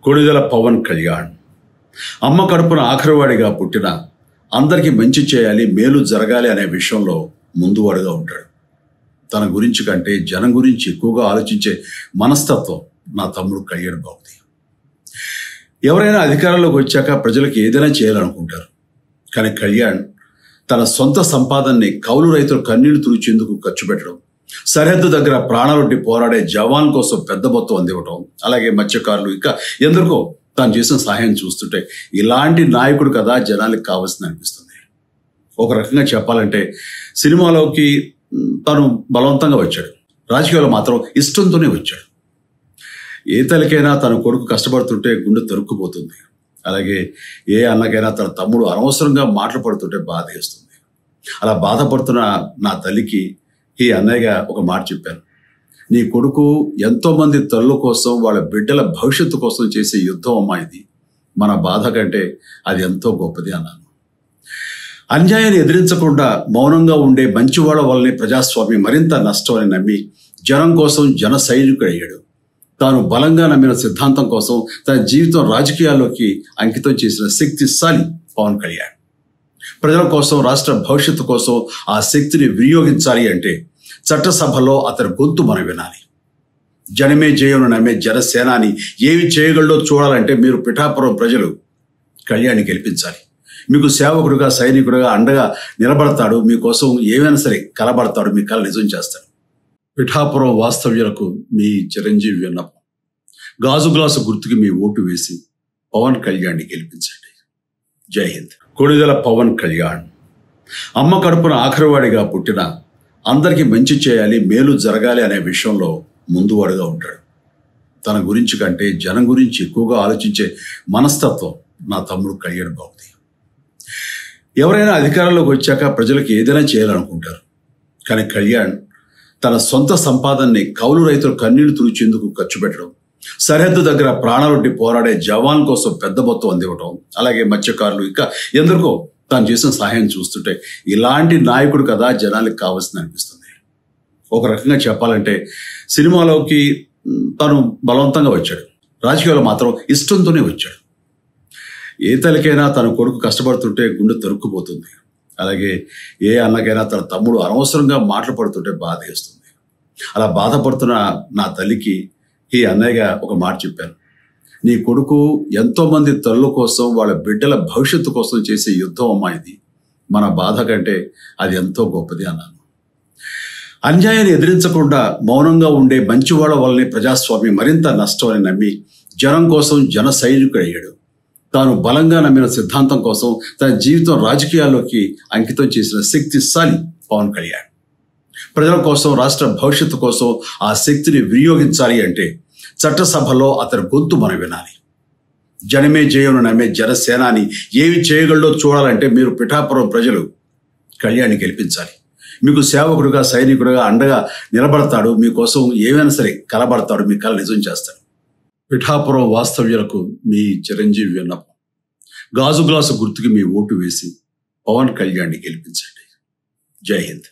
కొణిదెల పవన్ కళ్యాణ్ అమ్మ కడుపున ఆఖరివాడిగా పుట్టిన అందరికీ మంచి చేయాలి, మేలు జరగాలి అనే విషయంలో ముందువాడుగా ఉంటాడు. తన గురించి కంటే జనం గురించి ఎక్కువగా ఆలోచించే మనస్తత్వం నా తమ్ముడు కళ్యాణ్ బాబుది. ఎవరైనా అధికారంలోకి వచ్చాక ప్రజలకు ఏదైనా చేయాలనుకుంటారు. కానీ కళ్యాణ్ తన సొంత సంపాదనని కౌలు రైతులు కన్నీళ్లు తుడిచేందుకు ఖర్చు పెట్టడం, సరిహద్దు దగ్గర ప్రాణాలొడ్డి పోరాడే జవాన్ కోసం పెద్ద మొత్తం అందివ్వటం, అలాగే మత్స్యకారులు ఇంకా ఎందరికో తాను చేసిన సహాయం చూస్తుంటే ఇలాంటి నాయకుడు కదా జనానికి కావాల్సింది అనిపిస్తుంది. ఒక రకంగా చెప్పాలంటే సినిమాలోకి తను బలవంతంగా వచ్చాడు, రాజకీయాలు మాత్రం ఇష్టంతోనే వచ్చాడు. ఏ తల్లికైనా తన కొడుకు కష్టపడుతుంటే గుండె తరుక్కుపోతుంది. అలాగే ఏ అన్నకైనా తన తమ్ముడు అనవసరంగా మాటలు పడుతుంటే బాధ వేస్తుంది. అలా బాధపడుతున్న నా తల్లికి ఈ అన్నయ్యగా ఒక మాట చెప్పాను. నీ కొడుకు ఎంతోమంది తల్లుల కోసం, వాళ్ళ బిడ్డల భవిష్యత్తు కోసం చేసే యుద్ధం అమ్మా ఇది. మన బాధ కంటే అది ఎంతో గొప్పది అన్నాను. అన్యాయాన్ని ఎదిరించకుండా మౌనంగా ఉండే మంచివాళ్ళ వల్లనే ప్రజాస్వామ్యం మరింత నష్టం అని నమ్మి జనం కోసం జన సైనికుడయ్యాడు. తాను బలంగా నమ్మిన సిద్ధాంతం కోసం తన జీవితం రాజకీయాల్లోకి అంకితం చేసిన శక్తిశాలి పవన్ కళ్యాణ్. ప్రజల కోసం, రాష్ట్ర భవిష్యత్తు కోసం ఆ శక్తిని వినియోగించాలి అంటే చట్టసభలో అతని గొంతు మనం వినాలి. జనమే జయను నమ్మే జనసేనాని ఏమి చేయగలడో చూడాలంటే మీరు పిఠాపురం ప్రజలు కళ్యాణ్ని గెలిపించాలి. మీకు సేవకుడుగా, సైనికుడుగా అండగా నిలబడతాడు. మీకోసం ఏమైనా సరే కలబడతాడు, మీ కళ నిజం చేస్తాడు. పిఠాపురం వాస్తవ్యులకు మీ చిరంజీవి విన్నపం. గాజు గ్లాసు గుర్తుకి మీ ఓటు వేసి పవన్ కళ్యాణ్ని గెలిపించండి. జై హింద్. కొణిదెల పవన్ కళ్యాణ్ అమ్మ కడుపున ఆఖరివాడిగా పుట్టిన అందరికీ మంచి చేయాలి, మేలు జరగాలి అనే విషయంలో ముందువాడుగా ఉంటాడు. తన గురించి కంటే జనం గురించి ఎక్కువగా ఆలోచించే మనస్తత్వం నా తమ్ముడు కళ్యాణ్ బాబుది. ఎవరైనా అధికారంలోకి వచ్చాక ప్రజలకు ఏదైనా చేయాలనుకుంటారు. కానీ కళ్యాణ్ తన సొంత సంపాదనని కౌలు రైతులు కన్నీళ్లు తుడిచేందుకు ఖర్చు పెట్టడం, సరిహద్దు దగ్గర ప్రాణాలొడ్డి పోరాడే జవాన్ కోసం పెద్ద మొత్తం అందివ్వటం, అలాగే మత్స్యకారులు ఇంకా ఎందరికో తాను చేసిన సహాయం చూస్తుంటే ఇలాంటి నాయకుడు కదా జనానికి కావాల్సింది అనిపిస్తుంది. ఒక రకంగా చెప్పాలంటే సినిమాలోకి తను బలవంతంగా వచ్చాడు, రాజకీయాలు మాత్రం ఇష్టంతోనే వచ్చాడు. ఏ తల్లికైనా తన కొడుకు కష్టపడుతుంటే గుండె తరుక్కుపోతుంది. అలాగే ఏ అన్నకైనా తన తమ్ముడు అనవసరంగా మాటలు పడుతుంటే బాధ వేస్తుంది. అలా బాధపడుతున్న నా తల్లికి ఈ అన్నయ్యగా ఒక మాట చెప్పాను. నీ కొడుకు ఎంతోమంది తల్లుల కోసం, వాళ్ళ బిడ్డల భవిష్యత్తు కోసం చేసే యుద్ధం అమ్మా ఇది. మన బాధ కంటే అది ఎంతో గొప్పది అన్నాను. అన్యాయాన్ని ఎదిరించకుండా మౌనంగా ఉండే మంచివాళ్ళ వల్లనే ప్రజాస్వామ్యం మరింత నష్టం అని నమ్మి జనం కోసం జన సైనికుడయ్యాడు. తాను బలంగా నమ్మిన సిద్ధాంతం కోసం తన జీవితం రాజకీయాల్లోకి అంకితం చేసిన శక్తిశాలి పవన్ కళ్యాణ్. ప్రజల కోసం, రాష్ట్ర భవిష్యత్తు కోసం ఆ శక్తిని వినియోగించాలి అంటే చట్టసభలో అతని గొంతు మనం వినాలి. జనమే జయను నమ్మే జనసేనాని ఏమి చేయగలడో చూడాలంటే మీరు పిఠాపురం ప్రజలు కళ్యాణ్ని గెలిపించాలి. మీకు సేవకుడుగా, సైనికుడుగా అండగా నిలబడతాడు. మీకోసం ఏమైనా సరే కలబడతాడు, మీ కళ నిజం చేస్తాడు. పిఠాపురం వాస్తవ్యులకు మీ చిరంజీవి విన్నపం. గాజు గ్లాసు గుర్తుకి మీ ఓటు వేసి పవన్ కళ్యాణ్ని గెలిపించండి. జై హింద్.